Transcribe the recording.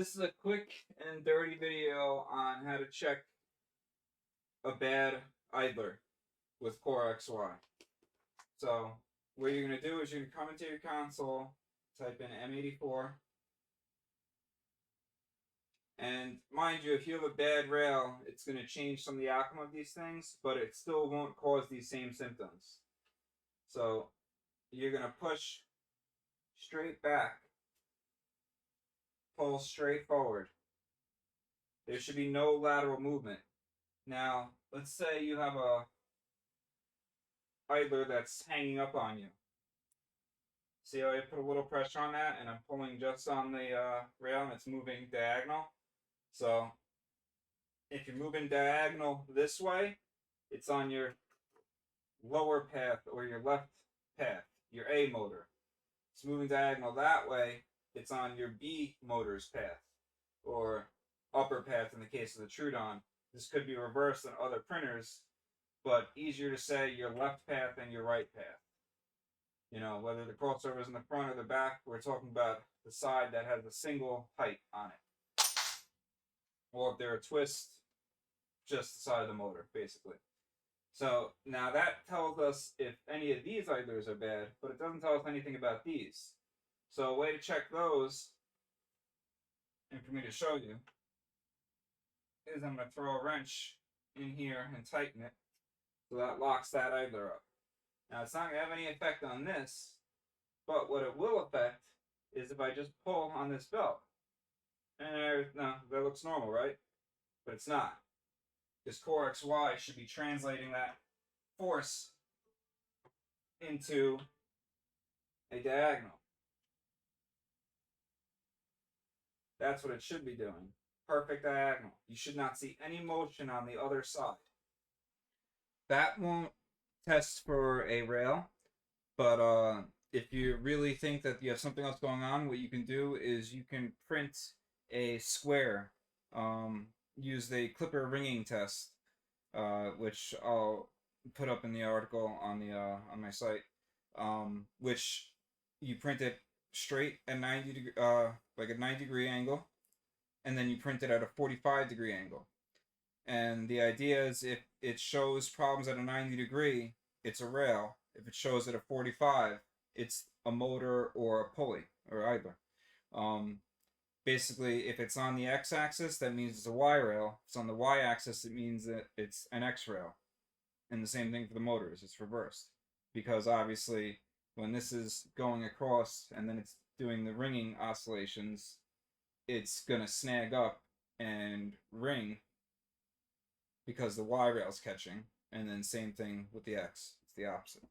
This is a quick and dirty video on how to check a bad idler with corexy. So what you're going to do is you're going to come into your console, type in M84, and mind you, if you have a bad rail, it's going to change some of the outcome of these things, but it still won't cause these same symptoms. So you're going to push straight back, pull straight forward. There should be no lateral movement. Now, let's say you have a idler that's hanging up on you. See how I put a little pressure on that and I'm pulling just on the rail and it's moving diagonal? So if you're moving diagonal this way, it's on your lower path or your left path, your A motor. It's moving diagonal that way, it's on your B motor's path or upper path in the case of the Trudon. This could be reversed on other printers, but easier to say your left path and your right path. You know, whether the crossover is in the front or the back, we're talking about the side that has a single height on it. Or if they're a twist, just the side of the motor, basically. So now that tells us if any of these idlers are bad, but it doesn't tell us anything about these. So a way to check those, and for me to show you, is I'm going to throw a wrench in here and tighten it so that locks that idler up. Now it's not going to have any effect on this, but what it will affect is if I just pull on this belt. And no, that looks normal, right? But it's not. This corexy should be translating that force into a diagonal. That's what it should be doing. Perfect diagonal. You should not see any motion on the other side. That won't test for a rail, but if you really think that you have something else going on, what you can do is you can print a square. Use the clipper ringing test, which I'll put up in the article on my site. Which you print it straight at 90 like a 90-degree angle, and then you print it at a 45-degree angle. And the idea is if it shows problems at a 90-degree, it's a rail. If it shows at a 45, it's a motor or a pulley or idler. Basically, if it's on the x-axis, that means it's a Y rail. If it's on the y-axis, it means that it's an X rail. And the same thing for the motors, it's reversed. Because obviously, when this is going across and then it's doing the ringing oscillations, it's going to snag up and ring because the Y rail's catching. And then same thing with the X. It's the opposite.